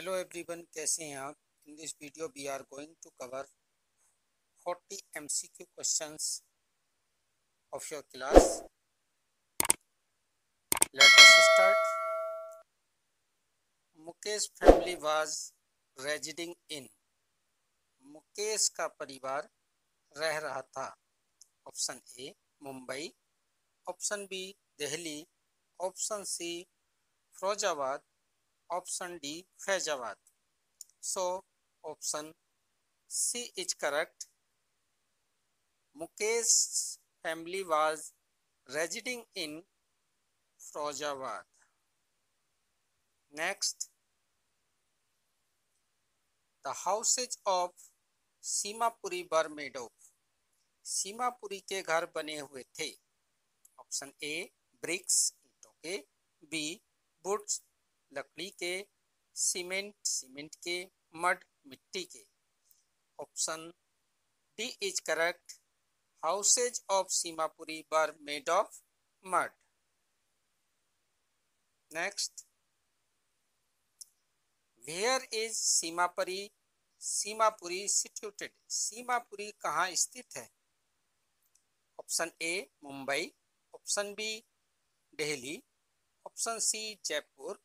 Hello everyone, कैसे हैं आप। In this video we are going to cover 40 MCQ questions of your class. Let us start. Mukesh family was residing in. Mukesh का परिवार रह रहा था। Option A Mumbai, option B Delhi, option C Firozabad, option D Faizabad. So option C is correct. Mukesh's family was residing in Firozabad. Next, the houses of Seemapuri were made of. Seemapuri के घर बने हुए थे। ऑप्शन ए ब्रिक्स, ईंटों के, बी वुड्स, लकड़ी के, cement के, मड, मिट्टी के। Option D is correct. Houses of Simapuri were made of mud. Next, where is Simapuri? Simapuri situated. Simapuri कहाँ स्थित है? Option A Mumbai, option B Delhi, option C Jaipur,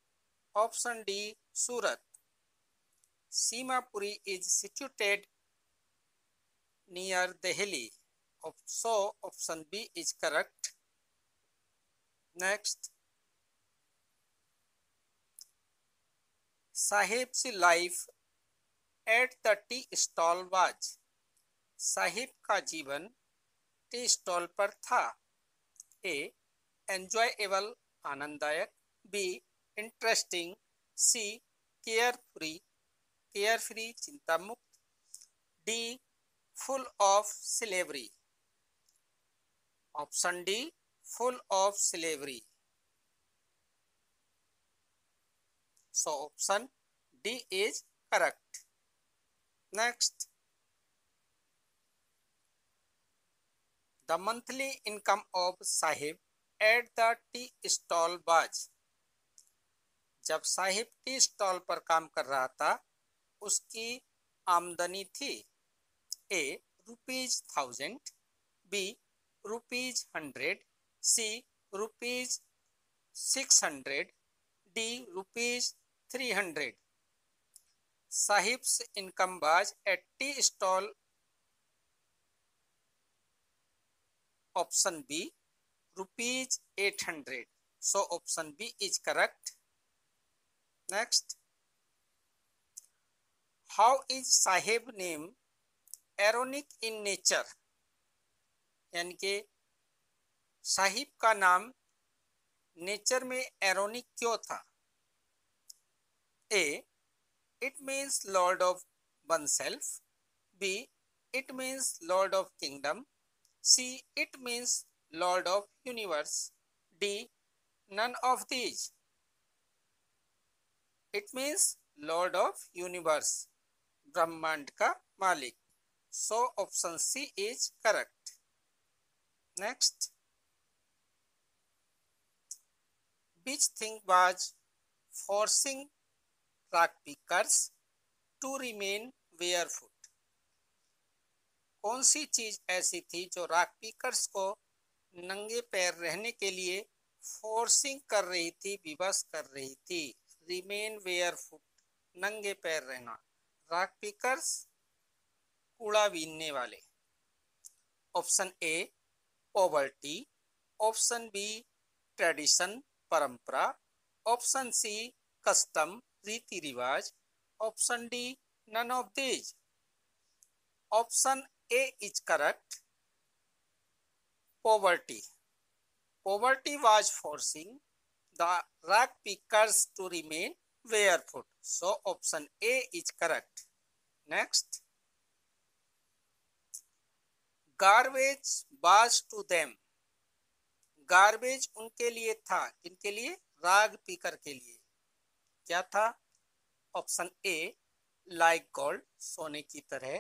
option D Surat. Simapuri is situated near Delhi. So option B is correct. Next, Sahib's life at the tea stall was. Sahib का जीवन tea stall पर था। ए enjoyable, आनंददायक, be interesting, C carefree, चिंता मुक्त, D full of slavery. Option D full of slavery. So option D is correct. Next, the monthly income of Sahib at the tea stall was. जब Sahib tea stall पर काम कर रहा था, उसकी आमदनी थी। A ₹1000, B ₹100, C ₹600, D ₹300। Sahib's income was at tea stall. Option B ₹800। So option B is correct. Next, how is Sahib name ironic in nature? यानी कि साहिब का नाम नेचर में एरोनिक क्यों था? A it means lord of oneself, B it means lord of kingdom, C it means lord of universe, D none of these. It means lord of universe, ब्रह्मांड का मालिक। So option C is correct. Next, which thing was forcing rock pickers to remain barefoot? कौन सी चीज ऐसी थी जो rock pickers को नंगे पैर रहने के लिए फोर्सिंग कर रही थी, विवश कर रही थी? रिमेन बेयरफुट, नंगे पैर रहना। रॉक पिकर्स कूड़ा बीनने वाले। Option A poverty, option B tradition, परंपरा, ऑप्शन सी कस्टम, रीति रिवाज, option D none of these. Option A is correct. Poverty was forcing the rock pickers to remain barefoot. So option A is correct. Next, garbage was to them. Garbage उनके लिए था। किनके लिए? राग पीकर के लिए। क्या था? ऑप्शन ए लाइक गोल्ड, सोने की तरह,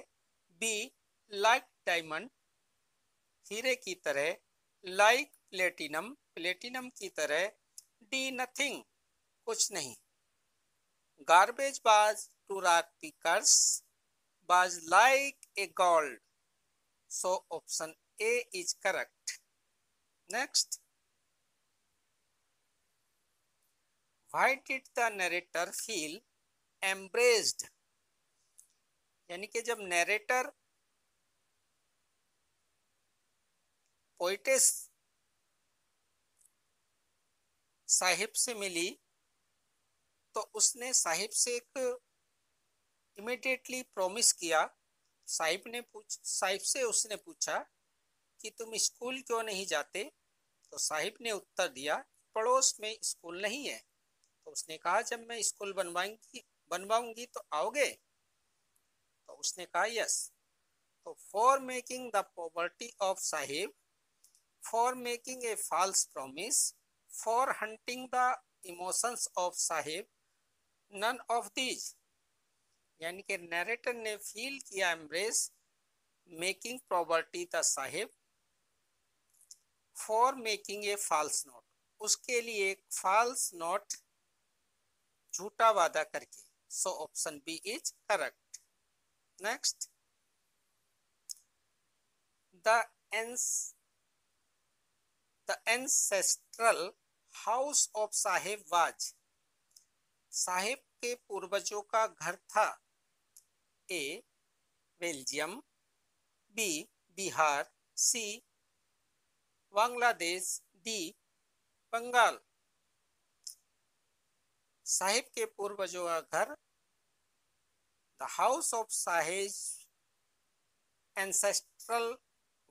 बी लाइक डायमंड, हीरे की तरह, लाइक प्लेटिनम, प्लेटिनम की तरह, डी नथिंग, कुछ नहीं। Garbage was to rag pickers was like a gold. So option A is correct. Next, why did the narrator feel embraced? यानी कि जब नरेटर पोइटेस साहिब से मिली तो उसने साहिब से एक इमीडिएटली प्रॉमिस किया। साहिब से उसने पूछा कि तुम स्कूल क्यों नहीं जाते? तो साहिब ने उत्तर दिया पड़ोस में स्कूल नहीं है। तो उसने कहा जब मैं स्कूल बनवाऊंगी तो आओगे? तो उसने कहा यस। तो for making the poverty of Saheb, for making a false promise, for hunting the emotions of Saheb, none of these. यानी कि नरेटर ने फील किया embrace making poverty the Saheb, for making a false note, उसके लिए एक फॉल्स नोट झूठा वादा करके। So option B is correct. Next, the ancestral house of Saheb was, Saheb के पूर्वजों का घर था A Belgium, B Bihar, C Bangladesh, D Bengal. Sahib के पूर्वजों का घर, the house of Sahib ancestral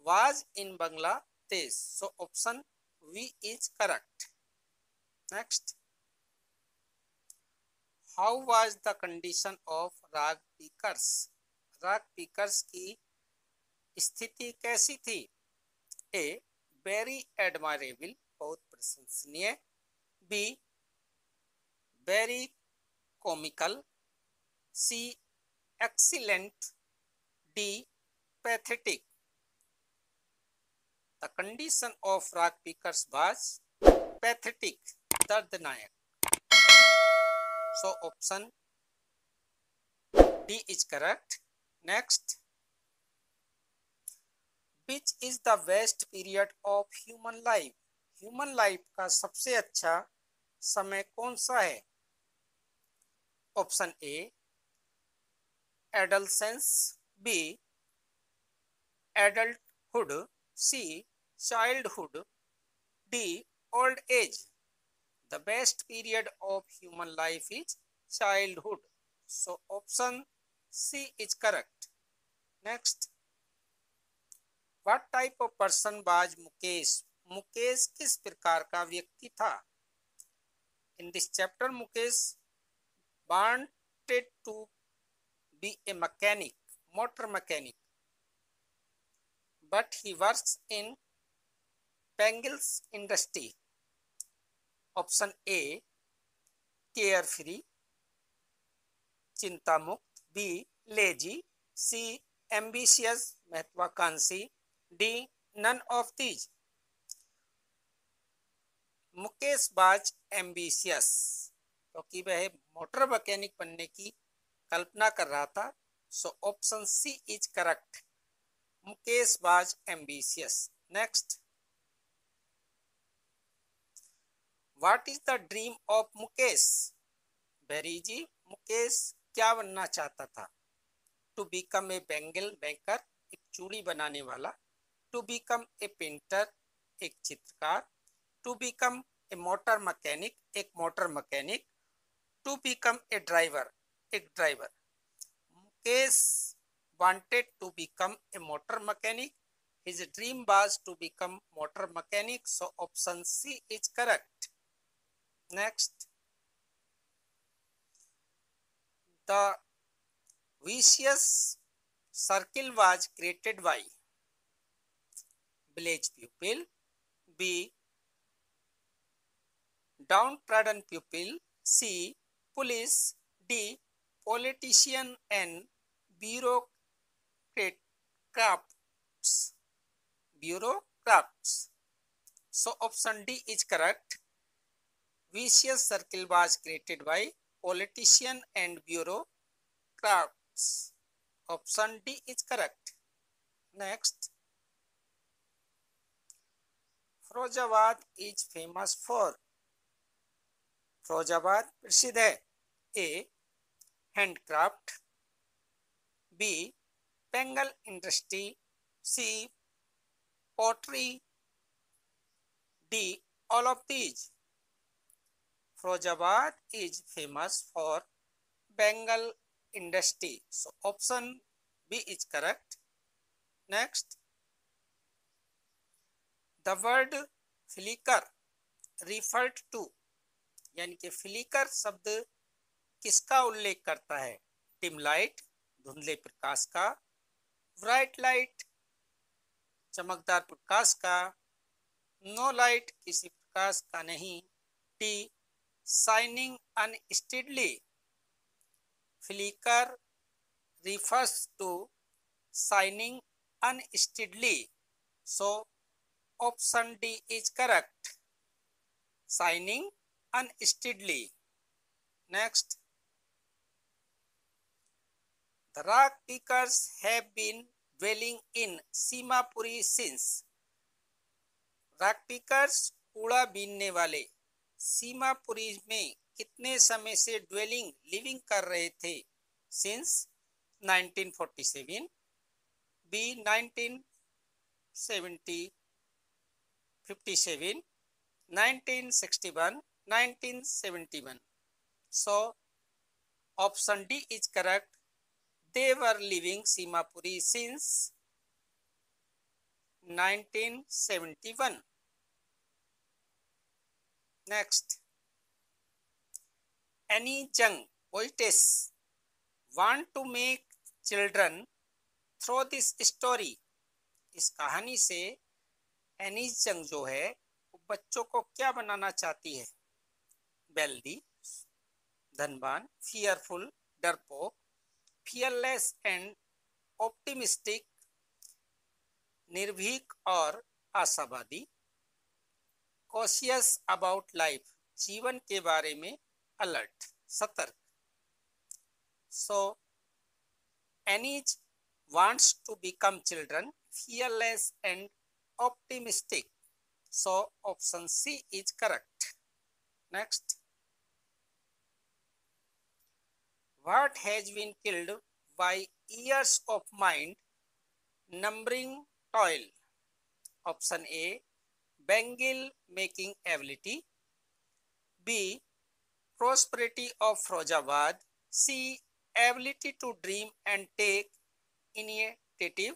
was in Bangladesh. So option V is correct. Next, how was the condition of rag pickers? Rag pickers की स्थिति कैसी थी? ए वेरी एडमायरेबल, बहुत प्रशंसनीय, B very comical, C excellent, D pathetic. The condition of rag pickers was pathetic, दर्दनायक। So option D is correct. Next, which is the best period of human life? Human life का सबसे अच्छा समय कौन सा है? Option A adolescence, B adulthood, C childhood, D old age. The best period of human life is childhood. So option C is correct. Next, what type of person was Mukesh? Mukesh किस प्रकार का व्यक्ति था? In this chapter, Mukesh wanted to be a mechanic, motor mechanic, but he works in bangles industry. Option A carefree, चिंता मुक्त, B lazy, C ambitious, महत्वाकांक्षी, D none of these. Mukesh बाज ambitious, क्योंकि वह मोटर मैकेनिक बनने की कल्पना कर रहा था। So option C is correct, Mukesh was ambitious. Next, what is the dream of Mukesh? बेरी जी, मुकेश क्या बनना चाहता था? To become a bangle maker, एक चूड़ी बनाने वाला, टू बिकम ए पेंटर, एक चित्रकार, to become a motor mechanic, एक motor mechanic, to become a driver, एक driver. Mukesh wanted to become a motor mechanic. His dream was to become motor mechanic. So option C is correct. Next, the vicious circle was created by village pupil, B downtrodden pupil, C police, D politician and bureaucrats. So option D is correct. Vicious circle was created by politician and bureaucrats. Option D is correct. Next, Firozabad is famous for. Firozabad प्रसिद्ध है A. Handcraft, B. Bengal industry, C. pottery, D. all of these. Firozabad is famous for Bengal industry. So option B is correct. Next, the word flicker referred to, यानी कि flicker शब्द किसका उल्लेख करता है? Dim light, धुंधले प्रकाश का, ब्राइट लाइट, चमकदार प्रकाश का, नो लाइट, किसी प्रकाश का नहीं, D shining unsteadily. Flicker refers to shining unsteadily. So option D is correct. Shining unsteadily. Next, the rock pickers have been dwelling in Seemapuri since. Rock pickers कूड़ा बीनने वाले सीमापुरी में कितने समय से ड्वेलिंग लिविंग कर रहे थे? Since 1947, B 1957, 1961, 1971. So option D is correct. They were living Simapuri since 1971. Next, Annie Jung poetess want to make children through this story. इस कहानी से एनी जंग जो है वो बच्चों को क्या बनाना चाहती है? वेल्दी, धनवान, फियरफुल, डरपोक, फियरलेस एंड ऑप्टिमिस्टिक, निर्भीक और आशावादी, कॉशियस अबाउट लाइफ, जीवन के बारे में अलर्ट, सतर्क. So Annie wants to become children fearless and optimistic. So option C is correct. Next, what has been killed by years of mind numbering toil? Option A, bangle making ability, B, prosperity of Firozabad, C, ability to dream and take initiative,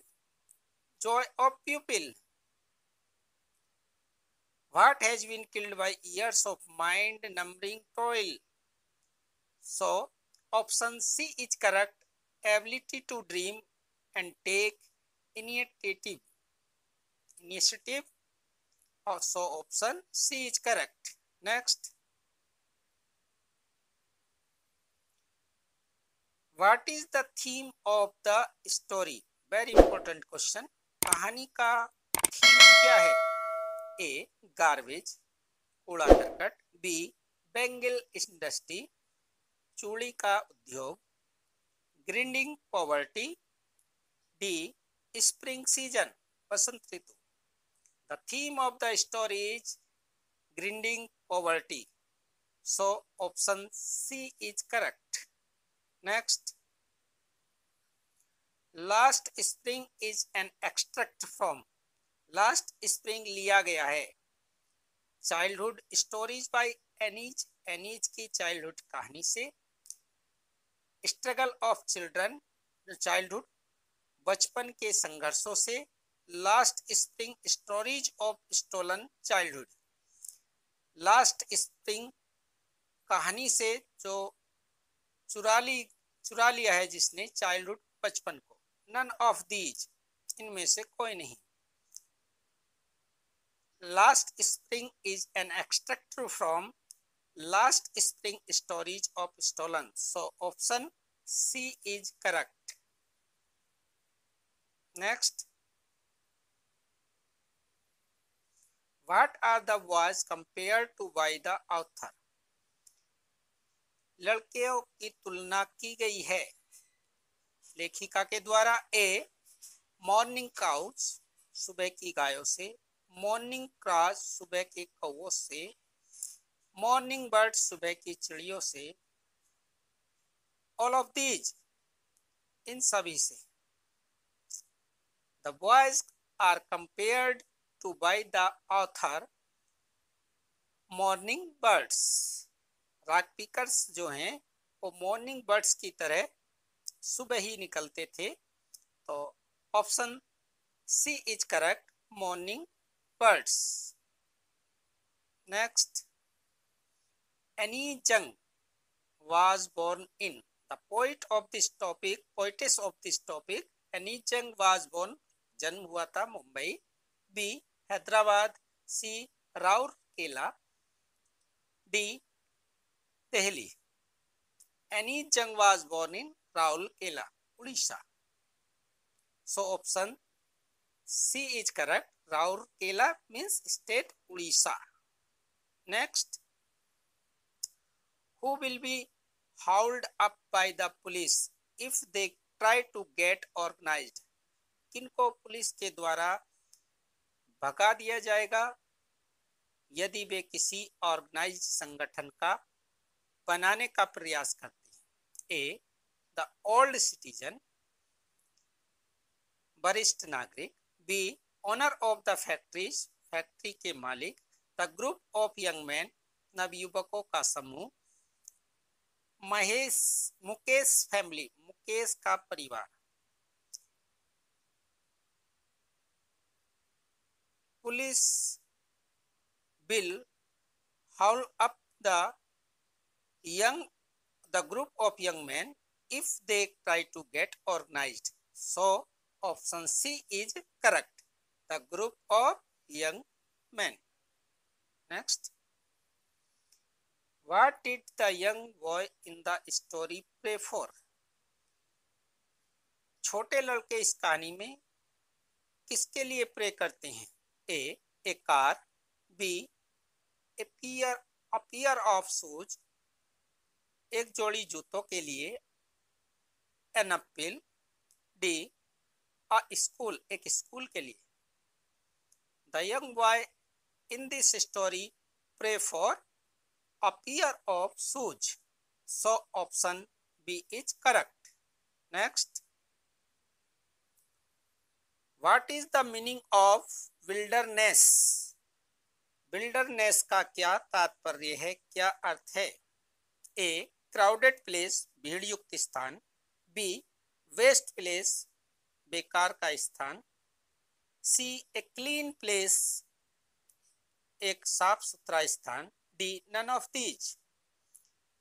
joy of pupil. What has been killed by years of mind numbering toil? So option C is correct. Ability to dream and take initiative. So option C is correct. Next, what is the theme of the story? Very important question. कहानी का theme क्या है? A, garbage, कूड़ा करकट, B, Bengal industry, चूड़ी का उद्योग, grinding poverty, D, spring season, Basant Ritu. The theme of the story is grinding poverty. So option C is correct. Next, last spring is an extract from. Last spring लिया गया है. Childhood stories by Annie. Annie की childhood कहानी से. Struggle of children, childhood, बचपन के संघर्षों से. Last spring stories of stolen childhood. Last spring कहानी से जो चुरा लिया है जिसने चाइल्डहुड, बचपन को. None of these, इनमें से कोई नहीं. Last spring is an extract from last spring stories of stolen. So option C is correct. Next, what are the words compared to by the author? लड़कियों की तुलना की गई है लेखिका के द्वारा। ए मॉर्निंग काउज सुबह की गायों से, मॉर्निंग क्रॉस सुबह के कौवों से, मॉर्निंग बर्ड सुबह की चिड़ियों से, ऑल ऑफ दीज इन सभी से। The boys are compared to by the author morning birds. Rock pickers जो हैं वो मॉर्निंग बर्ड्स की तरह सुबह ही निकलते थे। तो option C is correct, morning birds. Next, Annie Jung was born in, the poetess of this topic Annie Jung was born, जन्म हुआ था Mumbai. B Hyderabad, C Rourkela, D Delhi. Annie Jung was born in Rourkela, Orissa. So option C is correct. Raurkela means state Odisha. Next, who will be hauled up by the police if they try to get organized? किनको police के द्वारा भगा दिया जाएगा यदि वे किसी organised संगठन का बनाने का प्रयास करते हैं? ए द ओल्ड सिटीजन, वरिष्ठ नागरिक। B owner of the factories, factory के मालिक। The group of young man, नवयुवकों का समूह। मुकेश फैमिली, मुकेश का परिवार। Police will haul up the group of young man if they try to get organized. So option C is correct, the group of young men. Next, what did the young boy in the story pray for? छोटे लड़के इस कहानी में किसके लिए pray करते हैं? A car, B a pair of shoes, एक जोड़ी जूतों के लिए। An apple, D a school, एक स्कूल के लिए। The young boy in this story pray for a pair of shoes. So option B is correct. Next, what is the meaning of wilderness? Wilderness का क्या तात्पर्य है, क्या अर्थ है? ए crowded place, भीड़ युक्त स्थान। बी वेस्ट प्लेस, बेकार का स्थान। सी ए क्लीन प्लेस, एक साफ सुथरा स्थान। D none of these.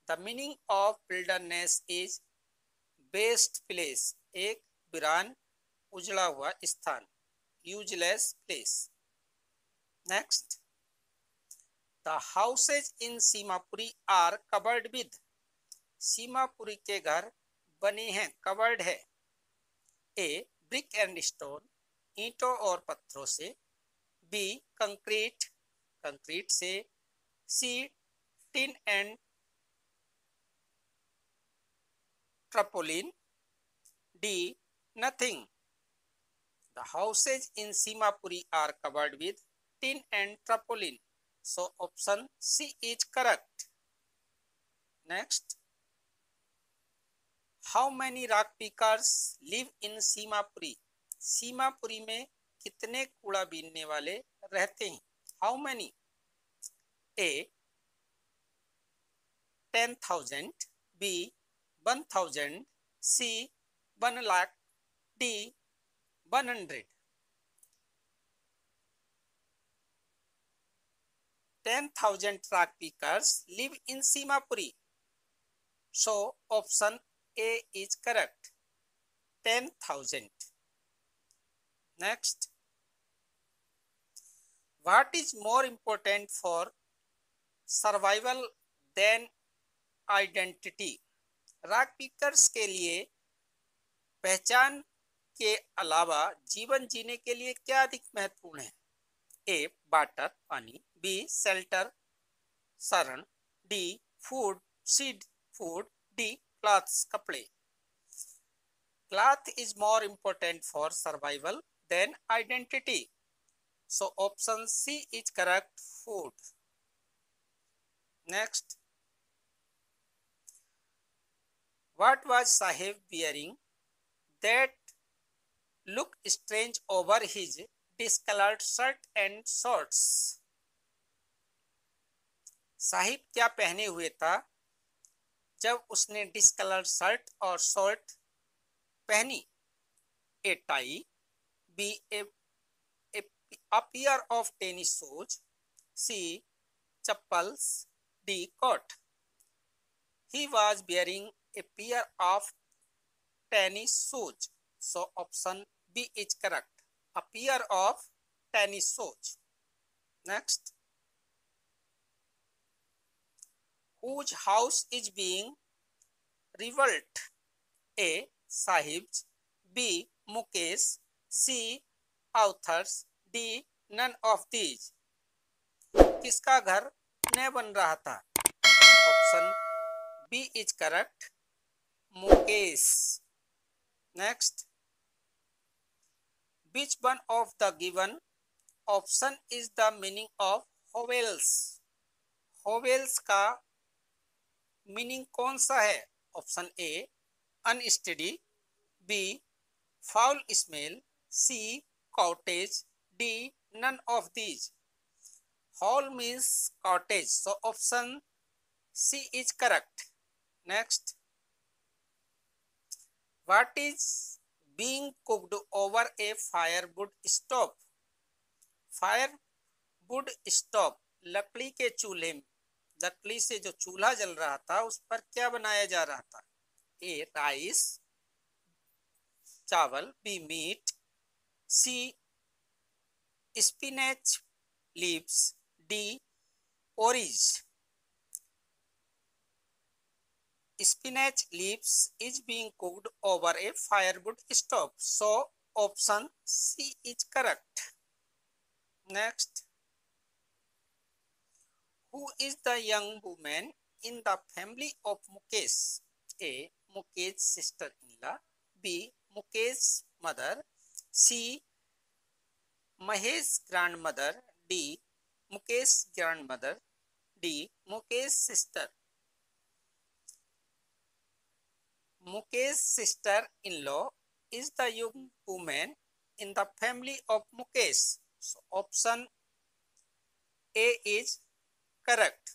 The meaning of wilderness is waste place, एक वीरान उजड़ा हुआ स्थान, useless place. Next, the houses in Seemapuri are covered with, Seemapuri के घर बने हैं, कवर्ड है। ए ब्रिक एंड स्टोन, ईंटों और पत्थरों से। बी कंक्रीट, कंक्रीट से। C tin and tarpaulin. D nothing. The houses in Seemapuri are covered with tin and tarpaulin. So option C is correct. Next, how many rag pickers live in Seemapuri? Seemapuri में कितने कूड़ा बीनने वाले रहते हैं? How many? A 10,000, B 1,000, C 1 lakh, D 100। 10,000 rock pickers live in Simapuri. So option A is correct, 10,000. Next, what is more important for survival than identity? Rock pickers के लिए पहचान के अलावा जीवन जीने के लिए क्या अधिक महत्वपूर्ण है? ए वाटर, पानी। बी शेल्टर, शरण। D food, seed, food. D. Clothes, कपड़े. Cloth is more important for survival than identity. So option C is correct, food. Next. What was Sahib wearing that looked strange over his discolored shirt and shorts? Sahib क्या पहने हुए था जब उसने discoloured shirt और short पहनी? A tie, B a pair of tennis shoes, C chappals, D coat. He was wearing a pair of tennis shoes. So option B is correct. A pair of tennis shoes. Next. Whose house is being rebuilt? A. Sahib's, B. Mukesh, C. Authors, D. None of these. किसका घर नया बन रहा था? Option B is correct, Mukesh. Next. Which one of the given option is the meaning of howls? howls का meaning कौन सा है? Option A unsteady, B foul smell, C cottage, D none of these. Hall means cottage, so option C is correct. Next. What is being cooked over a firewood stove? Firewood stove लकड़ी के चूल्हे में, लकड़ी से जो चूल्हा जल रहा था उस पर क्या बनाया जा रहा था? ए राइस, चावल, B meat, C spinach leaves, D orange. Spinach leaves is being cooked over a firewood stove, so option C is correct. Next. Who is the young woman in the family of Mukesh? A. Mukesh's sister-in-law, B. Mukesh's mother, C. Mahesh's grandmother, D. Mukesh's grandmother, D. Mukesh's sister. Mukesh's sister-in-law is the young woman in the family of Mukesh. So option A is correct.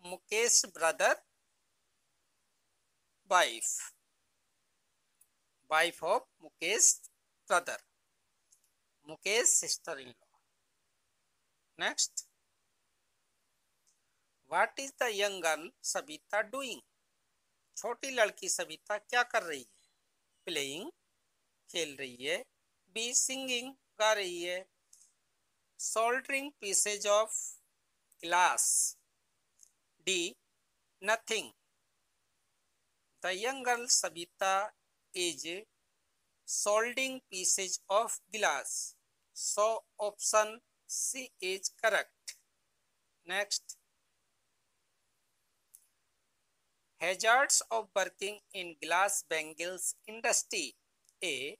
Mukesh's brother, wife of Mukesh's brother, Mukesh's sister-in-law. Next. What is the young girl Sabita doing? छोटी लड़की सविता क्या कर रही है? Playing, खेल रही है, be singing, गा रही है, soldering pieces of glass, D. Nothing. The young girl Sabita is soldering pieces of glass, so option C is correct. Next. Hazards of working in glass bangles industry. A.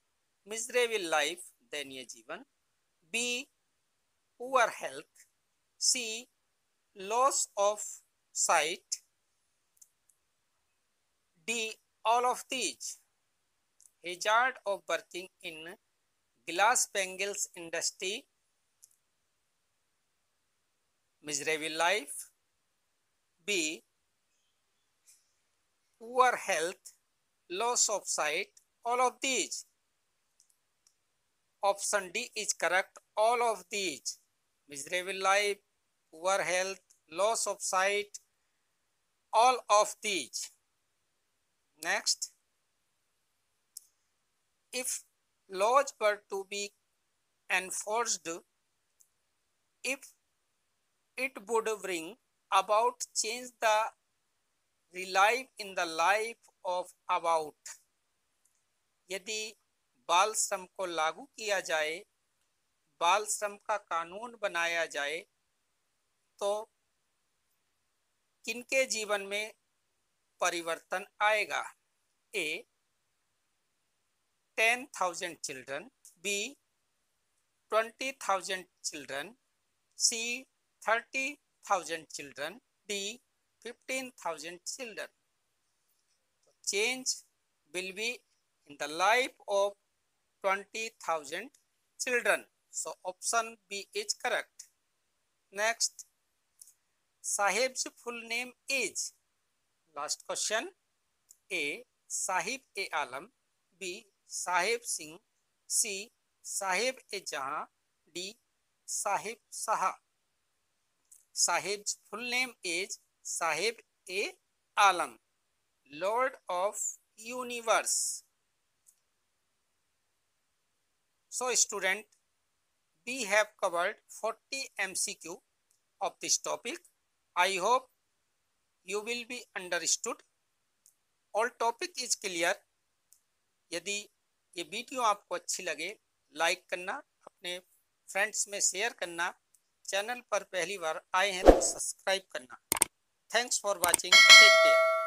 Miserable life, दयनीय जीवन, B. Poor health, C. Loss of sight, D. All of these. Hazard of working in glass bangles industry. Miserable life, B. Poor health, loss of sight, all of these. Option D is correct, all of these. Miserable life, poor health, loss of sight, all of these. Next. If laws were to be enforced, if it would bring about change the relief in the life of about. यदि बाल श्रम को लागू किया जाए, बाल श्रम का कानून बनाया जाए, तो किनके जीवन में परिवर्तन आएगा? A 10,000 children, B 20,000 children, C 30,000 children, D 15,000 children. Change will be in the life of 20,000 children. So option B is correct. Next, Sahib's full name is. Last question. A. Sahib A Alam, B. Sahib Singh, C. Sahib A Jahan, D. Sahib Saha. Sahib's full name is Sahib A Alam, Lord of Universe. So student, we have covered 40 MCQ of this topic. I hope you will be understood. All topic is clear. यदि ये video आपको अच्छी लगे, like करना, अपने friends में share करना, channel पर पहली बार आए हैं तो सब्सक्राइब करना. Thanks for watching. Take care.